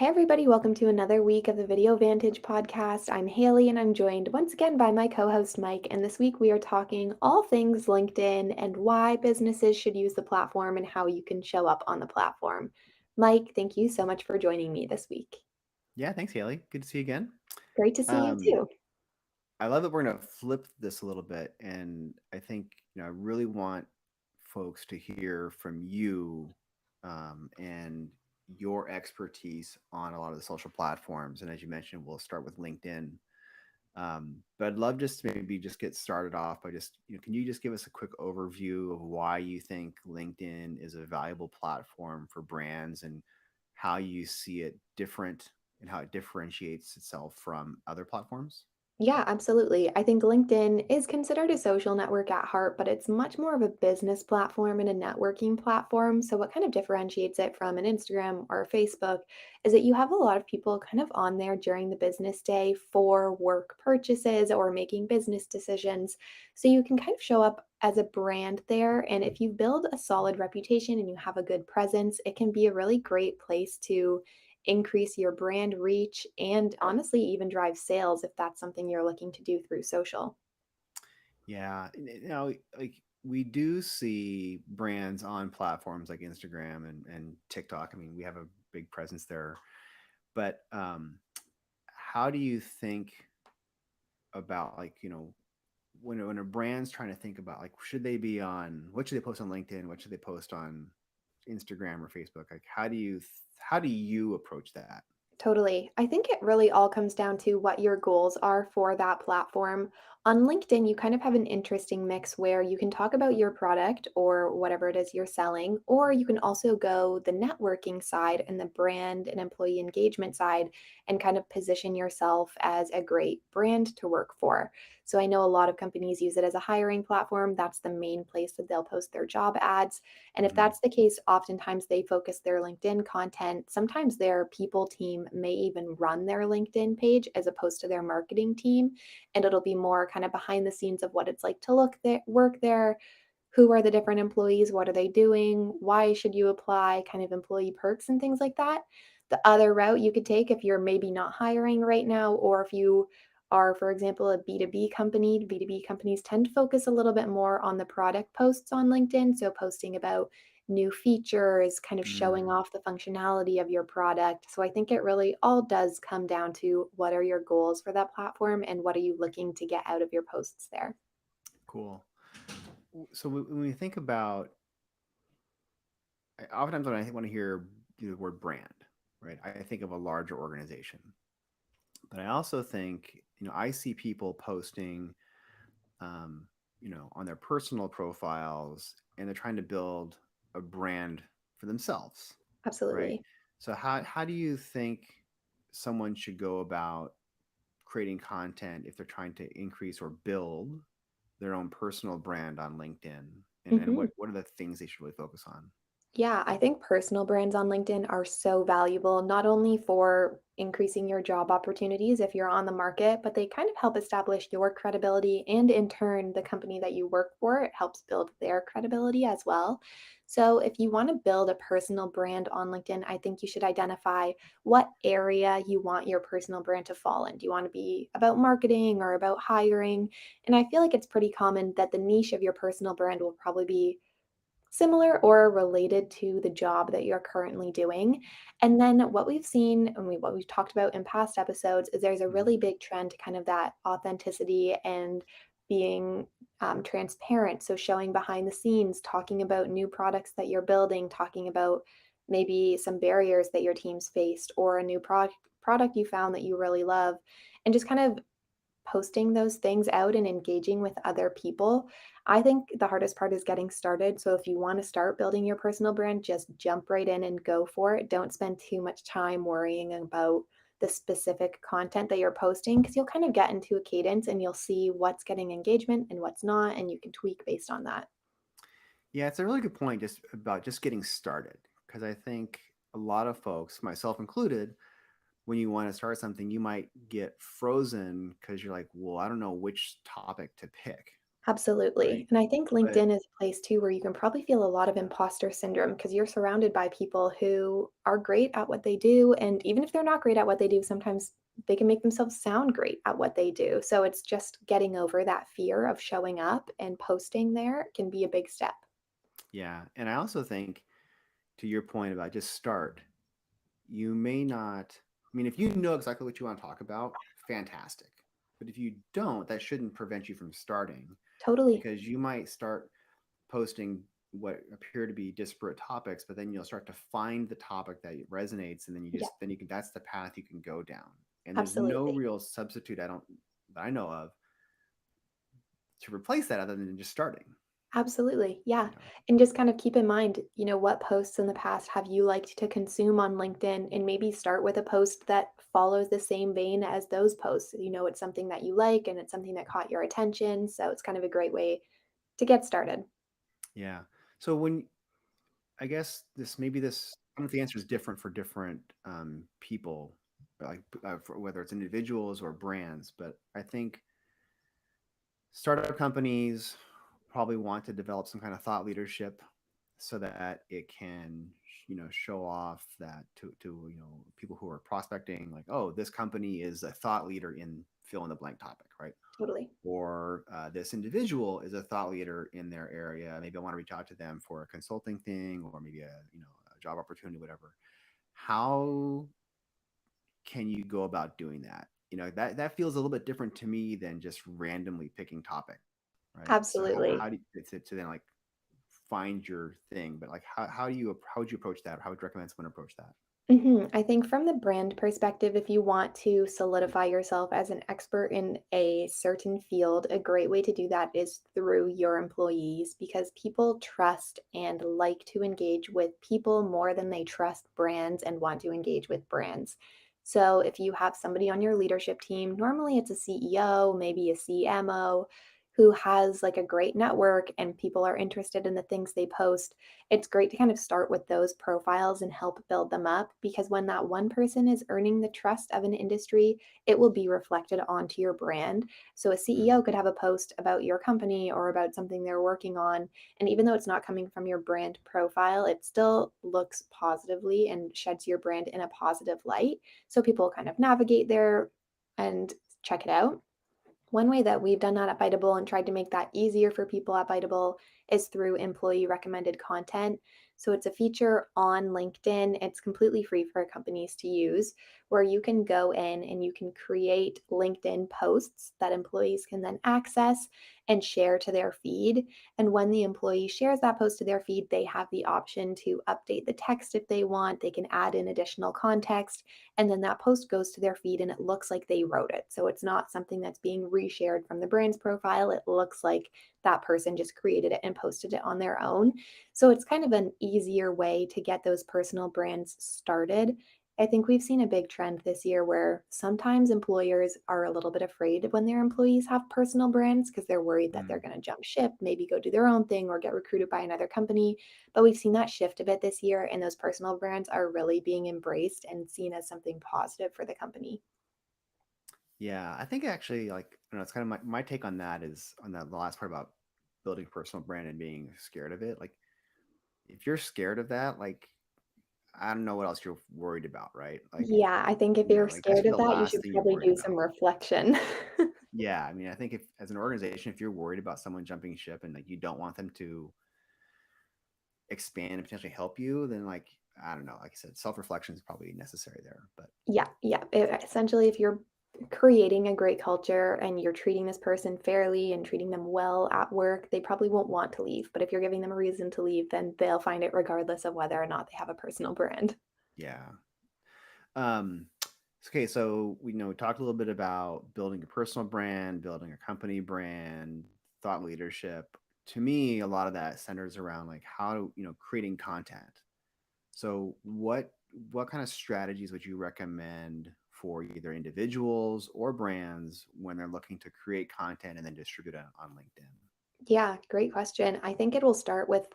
Hey everybody, welcome to another week of the Video Vantage podcast. I'm Haley and I'm joined once again by my co-host Mike, and this week we are talking all things LinkedIn and why businesses should use the platform and how you can show up on the platform. Mike, thank you so much for joining me this week. Yeah, thanks, Haley. Good to see you again. Great to see you Um, too. I love that we're going to flip this a little bit, and I think I really want folks to hear from you and your expertise on a lot of the social platforms. And as you mentioned, we'll start with LinkedIn. But I'd love just to maybe just get started off by just can you just give us a quick overview of why you think LinkedIn is a valuable platform for brands and how you see it different and how it differentiates itself from other platforms? Yeah, absolutely. I think LinkedIn is considered a social network at heart, but it's much more of a business platform and a networking platform. So, what kind of differentiates it from an Instagram or a Facebook is that you have a lot of people kind of on there during the business day for work purchases or making business decisions. So, you can kind of show up as a brand there. And if you build a solid reputation and you have a good presence, it can be a really great place to increase your brand reach and honestly even drive sales if that's something you're looking to do through social. Yeah, like we do see brands on platforms like Instagram and TikTok. I mean, we have a big presence there. But how do you think about when a brand's trying to think about like should they be on what should they post on LinkedIn, what should they post on Instagram or Facebook? Like how do you approach that? Totally. I think it really all comes down to what your goals are for that platform. On LinkedIn, you kind of have an interesting mix where you can talk about your product or whatever it is you're selling, or you can also go the networking side and the brand and employee engagement side and kind of position yourself as a great brand to work for. So I know a lot of companies use it as a hiring platform. That's the main place that they'll post their job ads. And if Hmm. that's the case, oftentimes they focus their LinkedIn content. Sometimes their people team may even run their LinkedIn page as opposed to their marketing team. And it'll be more kind of behind the scenes of what it's like to look there, work there. Who are the different employees? What are they doing? Why should you apply? Kind of employee perks and things like that. The other route you could take if you're maybe not hiring right now, or if you are, for example, a B2B company, B2B companies tend to focus a little bit more on the product posts on LinkedIn. So, posting about new features, kind of showing Mm, off the functionality of your product. So, I think it really all does come down to what are your goals for that platform and what are you looking to get out of your posts there? cool. So when we think about, oftentimes when I want to hear the word brand, right, I think of a larger organization. But I also think, I see people posting, um, on their personal profiles, and they're trying to build a brand for themselves, right? Absolutely. So how do you think someone should go about creating content if they're trying to increase or build their own personal brand on LinkedIn? And Mhm. what are the things they should really focus on? Yeah, I think personal brands on LinkedIn are so valuable, not only for increasing your job opportunities if you're on the market, but they kind of help establish your credibility. And in turn, the company that you work for, it helps build their credibility as well. So if you want to build a personal brand on LinkedIn, I think you should identify what area you want your personal brand to fall in. Do you want to be about marketing or about hiring? And I feel like it's pretty common that the niche of your personal brand will probably be similar or related to the job that you're currently doing. And then what we've seen and what we've talked about in past episodes is there's a Mhm. really big trend to kind of that authenticity and being transparent. So showing behind the scenes, talking about new products that you're building, talking about maybe some barriers that your team's faced or a new product you found that you really love, and just kind of posting those things out and engaging with other people. I think the hardest part is getting started. So if you want to start building your personal brand, just jump right in and go for it. Don't spend too much time worrying about the specific content that you're posting because you'll kind of get into a cadence and you'll see what's getting engagement and what's not, and you can tweak based on that. Yeah, it's a really good point just about just getting started. Because I think a lot of folks, myself included, when you want to start something, you might get frozen because you're like, well, I don't know which topic to pick. Absolutely. right? And I think But LinkedIn is a place too where you can probably feel a lot of imposter syndrome because you're surrounded by people who are great at what they do. And even if they're not great at what they do, sometimes they can make themselves sound great at what they do. So it's just getting over that fear of showing up and posting there can be a big step. yeah, and I also think to your point about just start, you may not, I mean, if you know exactly what you want to talk about, fantastic. But if you don't, that shouldn't prevent you from starting Totally. because you might start posting what appear to be disparate topics, but then you'll start to find the topic that resonates, and then you Yeah, just then you can that's the path you can go down. And there's no absolutely. real substitute that I know of to replace that other than just starting. Absolutely. Yeah. You know, And just kind of keep in mind, what posts in the past have you liked to consume on LinkedIn and maybe start with a post that follows the same vein as those posts. It's something that you like and it's something that caught your attention. So it's kind of a great way to get started. yeah. So when I guess this I don't know if the answer is different for different people, like for whether it's individuals or brands, but I think startup companies probably want to develop some kind of thought leadership so that it can show off that to people who are prospecting, like, oh, this company is a thought leader in fill in the blank topic, right? Totally. Or this individual is a thought leader in their area. Maybe I want to reach out to them for a consulting thing or maybe a job opportunity, whatever. How can you go about doing that? That feels a little bit different to me than just randomly picking topic, right? So how Absolutely. do you to then like find your thing? But like how would you approach that? Or how would you recommend someone approach that? I think from the brand perspective, if you want to solidify yourself as an expert in a certain field, a great way to do that is through your employees because people trust and like to engage with people more than they trust brands and want to engage with brands. So if you have somebody on your leadership team, normally it's a CEO, maybe a CMO who has like a great network and people are interested in the things they post, it's great to kind of start with those profiles and help build them up because when that one person is earning the trust of an industry, it will be reflected onto your brand. So a CEO Mm, could have a post about your company or about something they're working on. And even though it's not coming from your brand profile, it still looks positively and sheds your brand in a positive light. So people kind of navigate there and check it out. One way that we've done that at Biteable and tried to make that easier for people at Biteable is through employee recommended content. So it's a feature on LinkedIn. It's completely free for companies to use, where you can go in and you can create LinkedIn posts that employees can then access and share to their feed. And when the employee shares that post to their feed, they have the option to update the text if they want. They can add in additional context and then that post goes to their feed and it looks like they wrote it. So it's not something that's being reshared from the brand's profile. It looks like that person just created it and posted it on their own. So it's kind of an easier way to get those personal brands started. I think we've seen a big trend this year where sometimes employers are a little bit afraid when their employees have personal brands because they're worried that they're mm. going to jump ship, maybe go do their own thing or get recruited by another company. But we've seen that shift a bit this year, and those personal brands are really being embraced and seen as something positive for the company. Yeah, I think actually, like, I don't know, it's kind of my take on that is on that the last part about building a personal brand and being scared of it. Like, if you're scared of that, like, I don't know what else you're worried about, right? Like, Yeah, I think if you're like that should scared be of the that, you last should thing you're probably worried do some about. reflection. Yeah, I mean, I think if as an organization, if you're worried about someone jumping ship and like you don't want them to expand and potentially help you, then like I don't know, like I said, self-reflection is probably necessary there. But Yeah, yeah. Essentially, if you're creating a great culture and you're treating this person fairly and treating them well at work, they probably won't want to leave. But if you're giving them a reason to leave, then they'll find it regardless of whether or not they have a personal brand. yeah. Um okay, so we talked a little bit about building a personal brand, building a company brand, thought leadership. To me, a lot of that centers around like how creating content. So what kind of strategies would you recommend for either individuals or brands when they're looking to create content and then distribute it on LinkedIn? Yeah, great question. I think it will start with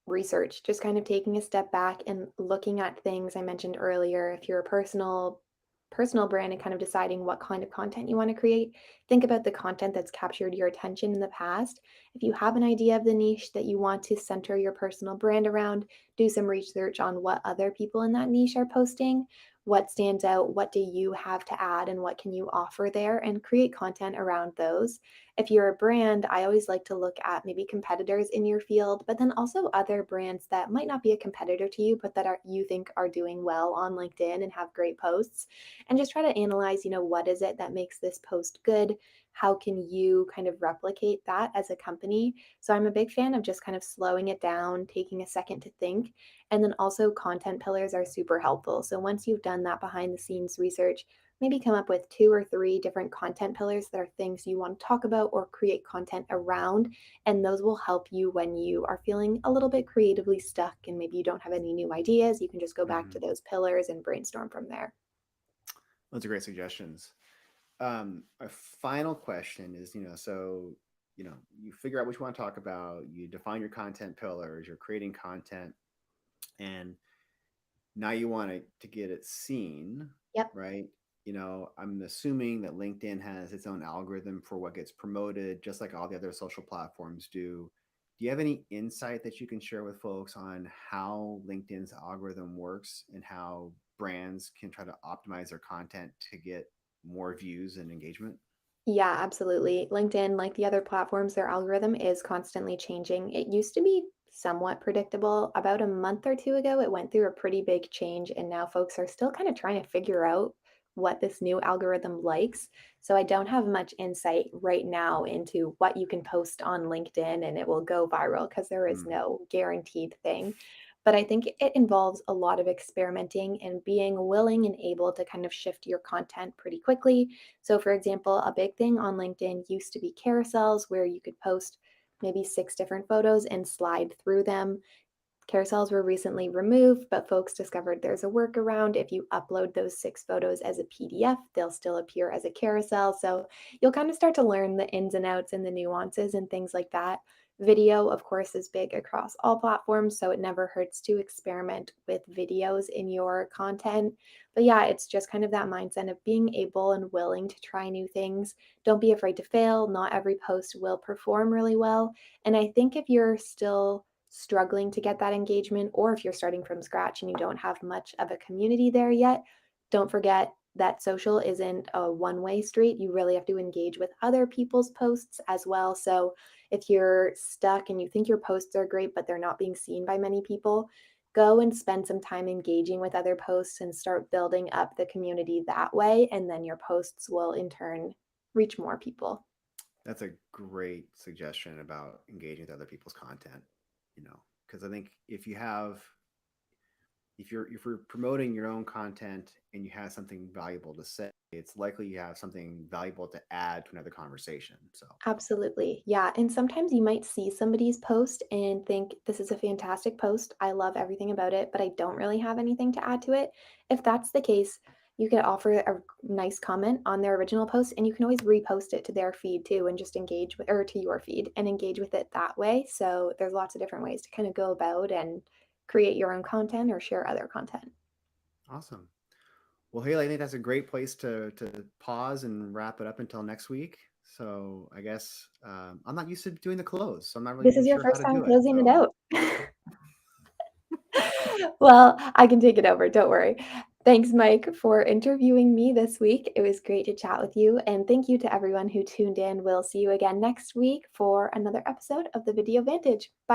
research, just kind of taking a step back and looking at things I mentioned earlier. If you're a personal personal brand and kind of deciding what kind of content you want to create, think about the content that's captured your attention in the past. If you have an idea of the niche that you want to center your personal brand around, do some research on what other people in that niche are posting, what stands out, what do you have to add, and what can you offer there, and create content around those. If you're a brand, I always like to look at maybe competitors in your field, but then also other brands that might not be a competitor to you, but that are you think are doing well on LinkedIn and have great posts. And just try to analyze, what is it that makes this post good? How can you kind of replicate that as a company? So I'm a big fan of just kind of slowing it down, taking a second to think. And then also content pillars are super helpful. So once you've done that behind the scenes research, maybe come up with 2 or 3 different content pillars that are things you want to talk about or create content around. And those will help you when you are feeling a little bit creatively stuck and maybe you don't have any new ideas. You can just go back to Mhm. those pillars and brainstorm from there. Those are great suggestions. A final question is, so, you figure out what you want to talk about, you define your content pillars, you're creating content, and now you want to get it seen, Yep. right? I'm assuming that LinkedIn has its own algorithm for what gets promoted, just like all the other social platforms do. Do you have any insight that you can share with folks on how LinkedIn's algorithm works and how brands can try to optimize their content to get more views and engagement? Yeah, absolutely. LinkedIn, like the other platforms, their algorithm is constantly changing. It used to be somewhat predictable. About a month or two ago, it went through a pretty big change, and now folks are still kind of trying to figure out what this new algorithm likes. So I don't have much insight right now into what you can post on LinkedIn and it will go viral because there is Mm, no guaranteed thing. But I think it involves a lot of experimenting and being willing and able to kind of shift your content pretty quickly. So, for example, a big thing on LinkedIn used to be carousels where you could post maybe 6 different photos and slide through them. Carousels were recently removed, but folks discovered there's a workaround. If you upload those 6 photos as a PDF, they'll still appear as a carousel. So you'll kind of start to learn the ins and outs and the nuances and things like that. Video, of course, is big across all platforms, so it never hurts to experiment with videos in your content. But yeah, it's just kind of that mindset of being able and willing to try new things. Don't be afraid to fail. Not every post will perform really well. And I think if you're still struggling to get that engagement, or if you're starting from scratch and you don't have much of a community there yet, don't forget that social isn't a one-way street. You really have to engage with other people's posts as well. So if you're stuck and you think your posts are great, but they're not being seen by many people, go and spend some time engaging with other posts and start building up the community that way. And then your posts will in turn reach more people. that's a great suggestion about engaging with other people's content, because I think if you're promoting your own content and you have something valuable to say, it's likely you have something valuable to add to another conversation. So, Absolutely. Yeah. And sometimes you might see somebody's post and think, this is a fantastic post. I love everything about it, but I don't really have anything to add to it. If that's the case, you could offer a nice comment on their original post and you can always repost it to their feed too and just engage with, or to your feed and engage with it that way. So there's lots of different ways to kind of go about and create your own content or share other content. awesome. Well, Haley, I think that's a great place to pause and wrap it up until next week. So I guess I'm not used to doing the close, so I'm not really This even is your sure how first to time do it. closing it So out. Well, I can take it over, don't worry. Thanks, Mike, for interviewing me this week. It was great to chat with you, and thank you to everyone who tuned in. We'll see you again next week for another episode of the Video Vantage. Bye.